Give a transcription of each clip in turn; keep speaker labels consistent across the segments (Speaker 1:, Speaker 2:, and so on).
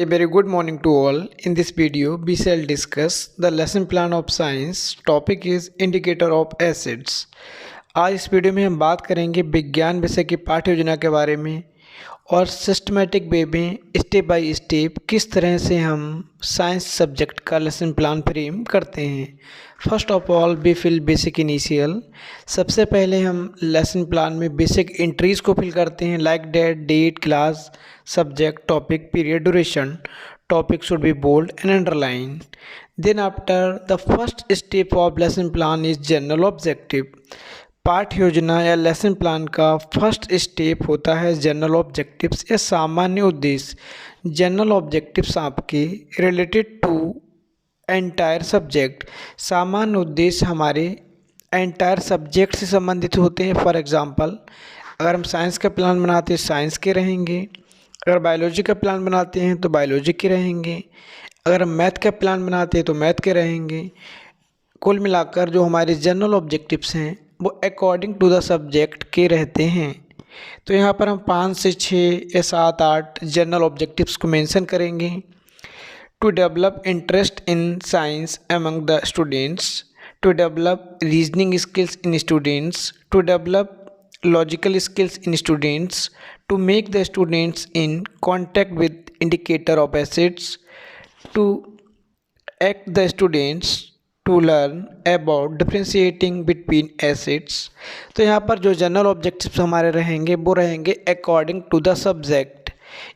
Speaker 1: A very good morning to all. In this video, we shall discuss the lesson plan of science. Topic is indicator of acids. आज इस video में हम बात करेंगे विज्ञान विषय की पाठ्य योजना के बारे में और सिस्टमेटिक वे में स्टेप बाय स्टेप किस तरह से हम साइंस सब्जेक्ट का लेसन प्लान फ्रेम करते हैं। First of all we fill basic initial. सबसे पहले हम लेसन प्लान में बेसिक एंट्रीज़ को फिल करते हैं like date, class, subject, topic, period, duration. Topic should be bold and underlined. Then after the first step of lesson plan is general objective. पाठ्य योजना या लेसन प्लान का first step होता है general objectives या सामान्य उद्देश्य। जनरल ऑब्जेक्टिव्स आपके रिलेटेड टू एंटायर सब्जेक्ट। सामान्य उद्देश्य हमारे एंटायर सब्जेक्ट से संबंधित होते हैं। फॉर एग्जांपल अगर हम साइंस का प्लान बनाते हैं साइंस के रहेंगे, अगर बायोलॉजी का प्लान बनाते हैं तो बायोलॉजी के रहेंगे, अगर हम मैथ का प्लान बनाते हैं तो मैथ के रहेंगे। कुल मिलाकर जो हमारे जनरल ऑब्जेक्टिव्स हैं वो अकॉर्डिंग टू द सब्जेक्ट के रहते हैं। तो यहाँ पर हम 5 से 6 या 7 8 जनरल ऑब्जेक्टिव्स को मेंशन करेंगे। To develop interest in science among the students, to develop reasoning skills in students, to develop logical skills in students, to make the students in contact with indicator of acids, to act the students to learn about differentiating between acids। तो यहाँ पर जो general objectives हमारे रहेंगे वो रहेंगे according to the subject.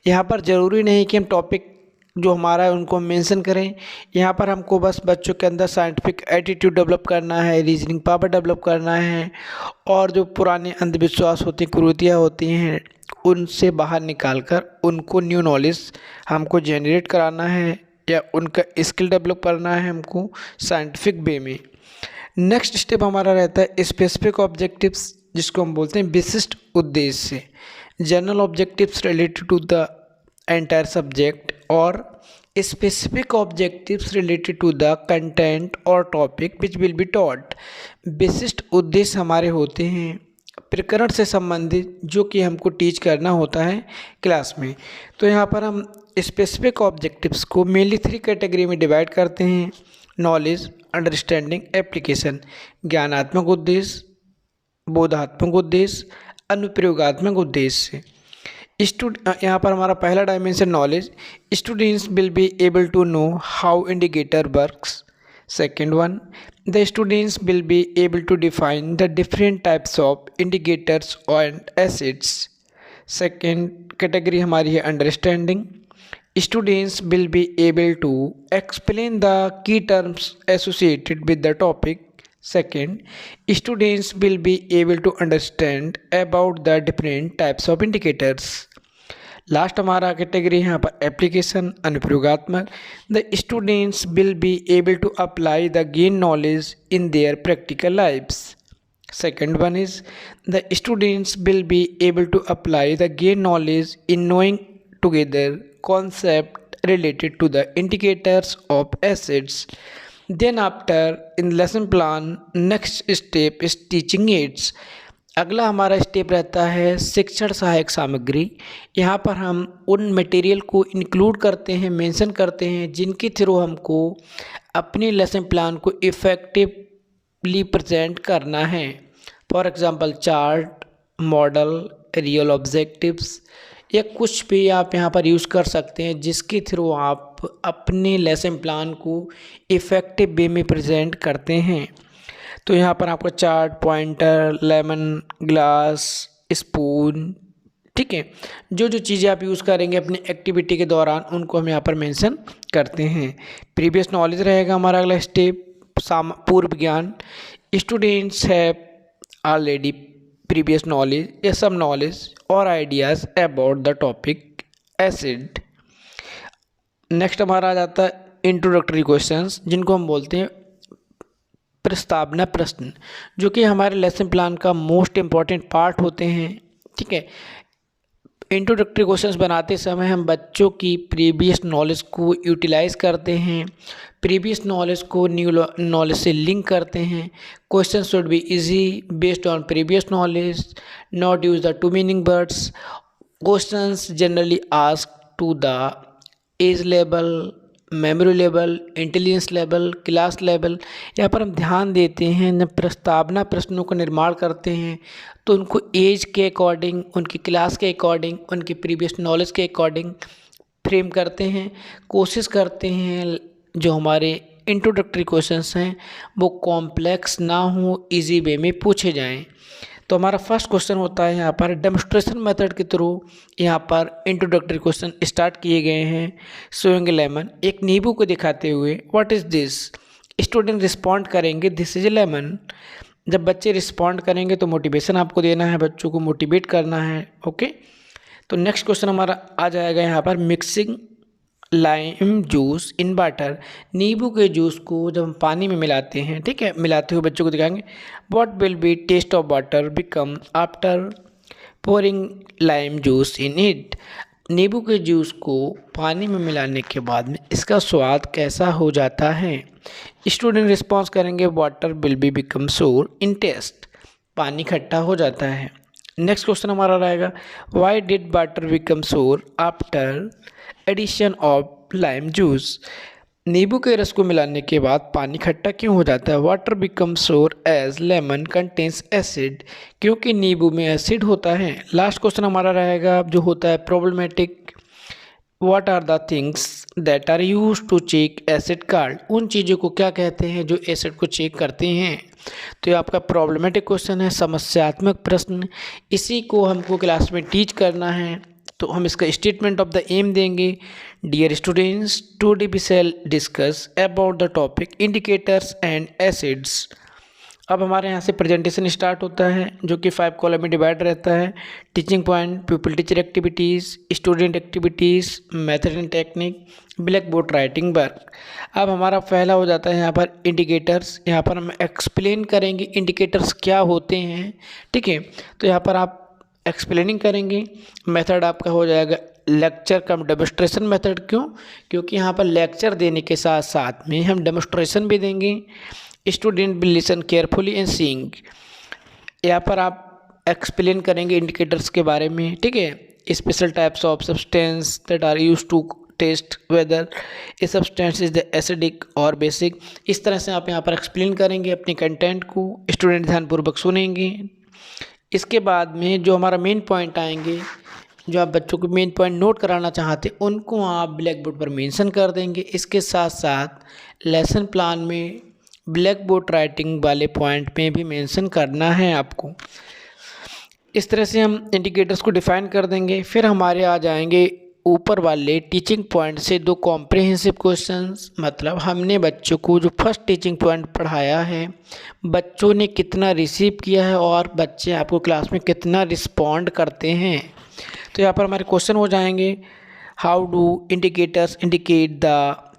Speaker 1: यहाँ पर ज़रूरी नहीं कि हम टॉपिक जो हमारा है उनको मेंशन करें। यहाँ पर हमको बस बच्चों के अंदर साइंटिफिक एटीट्यूड डेवलप करना है, रीजनिंग पावर डेवलप करना है और जो पुराने अंधविश्वास होते हैं, कुरीतियाँ होती हैं, उनसे बाहर निकालकर उनको न्यू नॉलेज हमको जनरेट कराना है या उनका स्किल डेवलप करना है हमको साइंटिफिक वे में। नेक्स्ट स्टेप हमारा रहता है स्पेसिफिक ऑब्जेक्टिव्स, जिसको हम बोलते हैं विशिष्ट उद्देश्य। General objectives related to the entire subject और specific objectives related to the content और topic which will be taught. विशिष्ट उद्देश्य हमारे होते हैं प्रकरण से संबंधित जो कि हमको टीच करना होता है क्लास में। तो यहाँ पर हम स्पेसिफिक ऑब्जेक्टिव्स को मेनली 3 कैटेगरी में डिवाइड करते हैं: नॉलेज, अंडरस्टैंडिंग, एप्लीकेशन। ज्ञानात्मक उद्देश्य, बोधात्मक उद्देश्य, अनुप्रयोगात्मक उद्देश्य। यहाँ पर हमारा पहला dimension knowledge, students will be able to know how indicator works. Second one, the students will be able to define the different types of indicators and acids. Second category हमारी है understanding, students will be able to explain the key terms associated with the topic. Second, students will be able to understand about the different types of indicators। Last हमारा category है यहाँ पर application, अनुप्रयोगात्मक। The students will be able to apply the gain knowledge in their practical lifes. Second one is the students will be able to apply the gain knowledge in knowing together concept related to the indicators of acids. Then after in lesson plan next step is teaching aids। अगला हमारा step रहता है शिक्षण सहायक सामग्री। यहाँ पर हम उन मटेरियल को इंक्लूड करते हैं, मेंशन करते हैं जिनके थ्रू हमको अपने लेसन प्लान को इफ़ेक्टिवली प्रेजेंट करना है। For example chart, model, real objectives या कुछ भी आप यहाँ पर यूज़ कर सकते हैं जिसके थ्रू आप अपने लेसन प्लान को इफ़ेक्टिव वे में प्रेजेंट करते हैं। तो यहाँ पर आपका chart, pointer, lemon, glass, spoon, ठीक है, जो जो चीज़ें आप यूज़ करेंगे अपनी एक्टिविटी के दौरान उनको हम यहाँ पर मेंशन करते हैं। प्रीवियस नॉलेज रहेगा हमारा अगला स्टेप, पूर्व ज्ञान। Students have already previous knowledge या सम नॉलेज और ideas about the topic acid. Next हमारा आ जाता है इंट्रोडक्टरी क्वेश्चंस, जिनको हम बोलते हैं प्रस्तावना प्रश्न, जो कि हमारे लेसन प्लान का मोस्ट इम्पॉर्टेंट पार्ट होते हैं। ठीक है, इंट्रोडक्टरी क्वेश्चंस बनाते समय हम बच्चों की प्रीवियस नॉलेज को यूटिलाइज़ करते हैं, प्रीवियस नॉलेज को न्यू नॉलेज से लिंक करते हैं। Question should be easy based on previous knowledge, not use the two meaning words. Questions generally ask to the age level, memory level, intelligence level, class level. यहाँ पर हम ध्यान देते हैं जब प्रस्तावना प्रश्नों का निर्माण करते हैं तो उनको एज के अकॉर्डिंग, उनकी क्लास के अकॉर्डिंग, उनकी प्रीवियस नॉलेज के अकॉर्डिंग फ्रेम करते हैं। कोशिश करते हैं जो हमारे इंट्रोडक्टरी क्वेश्चंस हैं वो कॉम्प्लेक्स ना हो, इजी वे में पूछे जाएं। तो हमारा फर्स्ट क्वेश्चन होता है यहाँ पर डेमोस्ट्रेशन मेथड के थ्रू यहाँ पर इंट्रोडक्टरी क्वेश्चन स्टार्ट किए गए हैं। शोइंग लेमन, एक नींबू को दिखाते हुए, what is this. Student respond करेंगे दिस इज ए लेमन। जब बच्चे रिस्पॉन्ड करेंगे तो मोटिवेशन आपको देना है, बच्चों को मोटिवेट करना है। ओके, तो नेक्स्ट क्वेश्चन हमारा आ जाएगा यहाँ पर mixing lime juice in water. नींबू के जूस को जब हम पानी में मिलाते हैं, ठीक है, मिलाते हुए बच्चों को दिखाएंगे। What will be taste of water become after pouring lime juice in it. नींबू के जूस को पानी में मिलाने के बाद में इसका स्वाद कैसा हो जाता है। स्टूडेंट रिस्पॉन्स करेंगे वाटर विल बी बिकम सोर इन टेस्ट। पानी खट्टा हो जाता है। नेक्स्ट क्वेश्चन हमारा रहेगा why did water become sour after addition of lime juice. नींबू के रस को मिलाने के बाद पानी खट्टा क्यों हो जाता है। वाटर बिकम सोर एज लेमन कंटेन्स एसिड, क्योंकि नींबू में एसिड होता है। लास्ट क्वेश्चन हमारा रहेगा जो होता है problematic, what are the things that are use to check acid card. उन चीज़ों को क्या कहते हैं जो एसिड को चेक करते हैं। तो ये आपका प्रॉब्लमेटिक क्वेश्चन है, समस्यात्मक प्रश्न। इसी को हमको क्लास में टीच करना है, तो हम इसका स्टेटमेंट ऑफ द एम देंगे। Dear students, today we shall discuss about the topic indicators and acids. अब हमारे यहाँ से प्रेजेंटेशन स्टार्ट होता है जो कि 5 कॉलम में डिवाइड रहता है। Teaching point, people teacher activities, student activities, method and technique, black board writing work. अब हमारा पहला हो जाता है यहाँ पर इंडिकेटर्स। यहाँ पर हम एक्सप्लेन करेंगे इंडिकेटर्स क्या होते हैं, ठीक है। तो यहाँ पर आप एक्सप्लेनिंग करेंगे। मेथड आपका हो जाएगा लेक्चर कम डेमोस्ट्रेशन मेथड। क्यों? क्योंकि यहाँ पर लेक्चर देने के साथ साथ में हम डेमोस्ट्रेशन भी देंगे। Student will listen carefully and seeing. यहाँ पर आप एक्सप्लेन करेंगे इंडिकेटर्स के बारे में, ठीक है। Special types of substance that are use to test whether a substance is the acidic और बेसिक। इस तरह से आप यहाँ पर एक्सप्लेन करेंगे अपने कंटेंट को। स्टूडेंट ध्यानपूर्वक सुनेंगे। इसके बाद में जो हमारा मेन पॉइंट आएंगे, जो आप बच्चों को मेन पॉइंट नोट कराना चाहते उनको आप ब्लैक बोर्ड पर मेंशन कर देंगे। इसके साथ साथ लेसन प्लान में ब्लैक बोर्ड राइटिंग वाले पॉइंट में भी मेंशन करना है आपको। इस तरह से हम इंडिकेटर्स को डिफाइन कर देंगे। फिर हमारे आ जाएंगे ऊपर वाले टीचिंग पॉइंट से 2 कॉम्प्रिहेंसिव क्वेश्चंस। मतलब हमने बच्चों को जो फर्स्ट टीचिंग पॉइंट पढ़ाया है, बच्चों ने कितना रिसीव किया है और बच्चे आपको क्लास में कितना रिस्पॉन्ड करते हैं। तो यहाँ पर हमारे क्वेश्चन हो जाएंगे how do indicators indicate the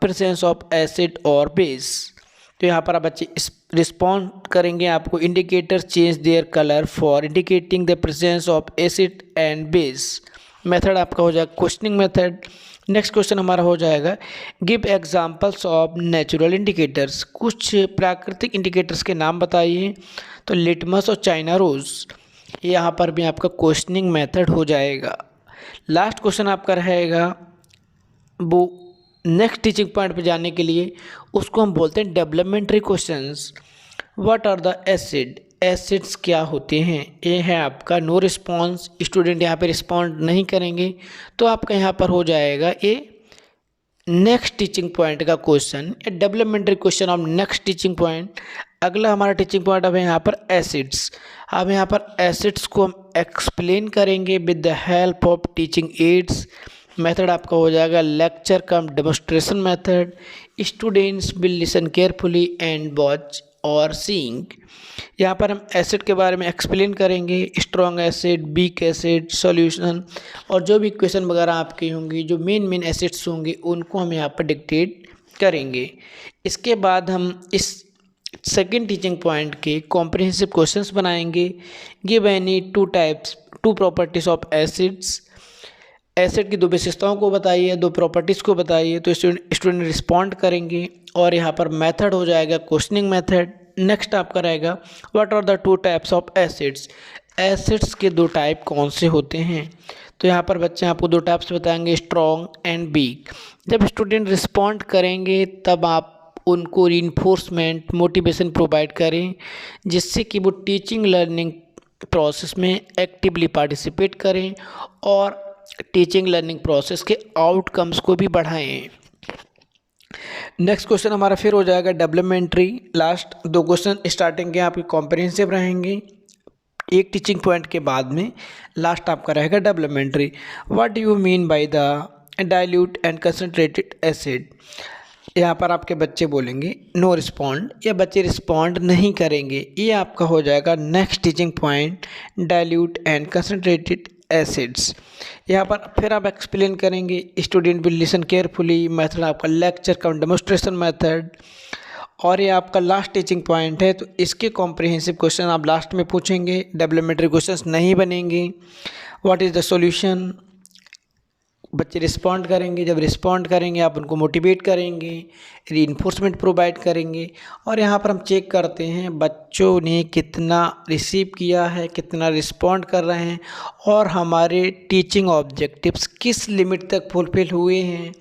Speaker 1: presence of acid और बेस। तो यहाँ पर आप बच्चे रिस्पॉन्ड करेंगे आपको indicators change their colour for indicating the presence of acid and base. Method आपका हो जाएगा क्वेश्चनिंग मेथड। नेक्स्ट क्वेश्चन हमारा हो जाएगा give examples of natural indicators. कुछ प्राकृतिक इंडिकेटर्स के नाम बताइए। तो लिटमस और चाइना रोज, यहाँ पर भी आपका क्वेश्चनिंग मेथड हो जाएगा। लास्ट क्वेश्चन आपका रहेगा वो नेक्स्ट टीचिंग पॉइंट पे जाने के लिए, उसको हम बोलते हैं developmentary questions. What are the acid, acids क्या होते हैं। ये है आपका नो रिस्पॉन्स। स्टूडेंट यहाँ पे रिस्पॉन्ड नहीं करेंगे तो आपका यहाँ पर हो जाएगा ये नेक्स्ट टीचिंग पॉइंट का question, a developmentary question of next teaching point. अगला हमारा टीचिंग पॉइंट अब है यहाँ पर एसिड्स। अब यहाँ पर एसिड्स को हम एक्सप्लेन करेंगे with the help of teaching ads. Method आपका हो जाएगा lecture come demonstration method. Students will listen carefully and watch और सीइंग। यहाँ पर हम एसिड के बारे में एक्सप्लेन करेंगे, strong acid, weak acid, solution, और जो भी क्वेश्चन वगैरह आपके होंगे, जो मेन एसिड्स होंगे उनको हम यहाँ पर डिक्टेट करेंगे। इसके बाद हम इस सेकेंड टीचिंग पॉइंट के कॉम्प्रिहेंसिव क्वेश्चंस बनाएंगे। Give any 2 properties of acids. Acid की 2 विशेषताओं को बताइए, 2 प्रॉपर्टीज़ को बताइए। तो स्टूडेंट रिस्पॉन्ड करेंगे और यहाँ पर मेथड हो जाएगा क्वेश्चनिंग मेथड। नेक्स्ट आपका रहेगा what are the 2 types of acids. Acids के दो टाइप कौन से होते हैं? तो यहाँ पर बच्चे आपको दो टाइप्स बताएंगे, स्ट्रॉन्ग एंड वीक। जब स्टूडेंट रिस्पॉन्ड करेंगे तब आप उनको रीइंफोर्समेंट मोटिवेशन प्रोवाइड करें, जिससे कि वो टीचिंग लर्निंग प्रोसेस में एक्टिवली पार्टिसिपेट करें और टीचिंग लर्निंग प्रोसेस के आउटकम्स को भी बढ़ाएं। नेक्स्ट क्वेश्चन हमारा फिर हो जाएगा डेवलपमेंट्री। लास्ट दो क्वेश्चन स्टार्टिंग के आपके कॉम्प्रिहेंसिव रहेंगे, एक टीचिंग पॉइंट के बाद में लास्ट आपका रहेगा developmental. What do you mean by the dilute and concentrated acid? यहाँ पर आपके बच्चे बोलेंगे नो रिस्पॉन्ड, या बच्चे रिस्पॉन्ड नहीं करेंगे। ये आपका हो जाएगा next teaching point, dilute and concentrated acids. यहाँ पर फिर आप एक्सप्लेन करेंगे, student will listen carefully, method आपका लेक्चर का डेमोस्ट्रेशन मेथड, और ये आपका लास्ट टीचिंग पॉइंट है। तो इसके कॉम्प्रिहेंसिव क्वेश्चन आप लास्ट में पूछेंगे, डेवलपमेंट्री क्वेश्चंस नहीं बनेंगे। What is the solution? बच्चे रिस्पॉन्ड करेंगे, जब रिस्पॉन्ड करेंगे आप उनको मोटिवेट करेंगे, रीइंफोर्समेंट प्रोवाइड करेंगे, और यहाँ पर हम चेक करते हैं बच्चों ने कितना रिसीव किया है, कितना रिस्पॉन्ड कर रहे हैं, और हमारे टीचिंग ऑब्जेक्टिव्स किस लिमिट तक फुलफिल हुए हैं,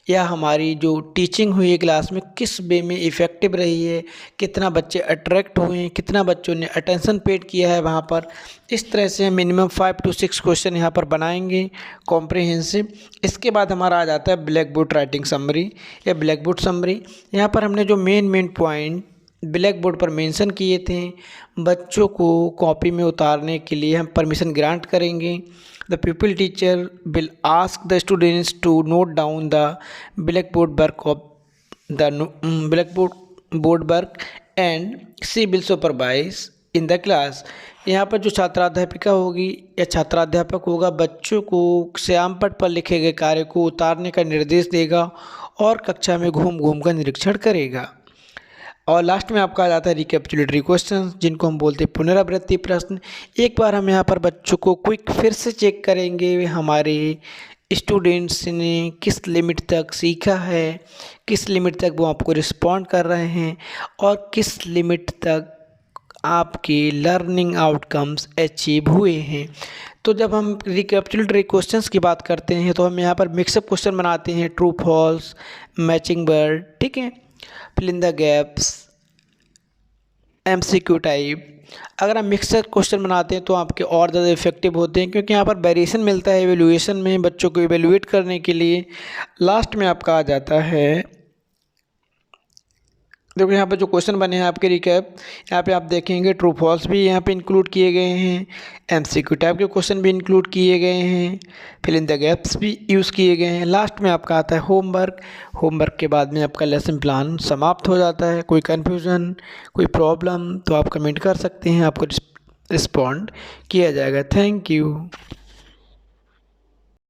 Speaker 1: या हमारी जो टीचिंग हुई है क्लास में किस वे में इफ़ेक्टिव रही है, कितना बच्चे अट्रैक्ट हुए हैं, कितना बच्चों ने अटेंशन पेड किया है वहाँ पर। इस तरह से हम मिनिमम 5 to 6 क्वेश्चन यहाँ पर बनाएंगे कॉम्प्रिहेंसिव। इसके बाद हमारा आ जाता है ब्लैक बोर्ड राइटिंग समरी या ब्लैक बोर्ड समरी। यहाँ पर हमने जो मेन पॉइंट ब्लैक बोर्ड पर मेंशन किए थे, बच्चों को कॉपी में उतारने के लिए हम परमिशन ग्रांट करेंगे। The pupil teacher will ask the students to note down the blackboard work of the blackboard work and she will supervise in the class। यहाँ पर जो छात्राध्यापिका होगी या छात्राध्यापक होगा बच्चों को श्यामपट्ट पर लिखे गए कार्य को उतारने का निर्देश देगा और कक्षा में घूम घूम कर निरीक्षण करेगा। और लास्ट में आपका आ जाता है रिकैपिचुलेटरी क्वेश्चन, जिनको हम बोलते हैं पुनरावृत्ति प्रश्न। एक बार हम यहाँ पर बच्चों को क्विक फिर से चेक करेंगे हमारे स्टूडेंट्स ने किस लिमिट तक सीखा है, किस लिमिट तक वो आपको रिस्पॉन्ड कर रहे हैं, और किस लिमिट तक आपके लर्निंग आउटकम्स अचीव हुए हैं। तो जब हम रिकैपिचुलेटरी क्वेश्चंस की बात करते हैं तो हम यहाँ पर मिक्सअप क्वेश्चन बनाते हैं, ट्रू फॉल्स, मैचिंग वर्ड, ठीक है, fill in the gaps, MCQ type. अगर हम मिक्सर क्वेश्चन बनाते हैं तो आपके और ज़्यादा इफेक्टिव होते हैं, क्योंकि यहाँ पर वेरिएशन मिलता है एवेल्यूएशन में, बच्चों को एवेल्यूएट करने के लिए। लास्ट में आपका आ जाता है, देखो यहाँ पर जो क्वेश्चन बने हैं आपके रिकैप, यहाँ पे आप देखेंगे ट्रू फॉल्स भी यहाँ पे इंक्लूड किए गए हैं, MCQ टाइप के क्वेश्चन भी इंक्लूड किए गए हैं, फिल इन द गैप्स भी यूज़ किए गए हैं। लास्ट में आपका आता है होमवर्क। होमवर्क के बाद में आपका लेसन प्लान समाप्त हो जाता है। कोई कन्फ्यूज़न, कोई प्रॉब्लम तो आप कमेंट कर सकते हैं, आपको रिस्पॉन्ड किया जाएगा। Thank you.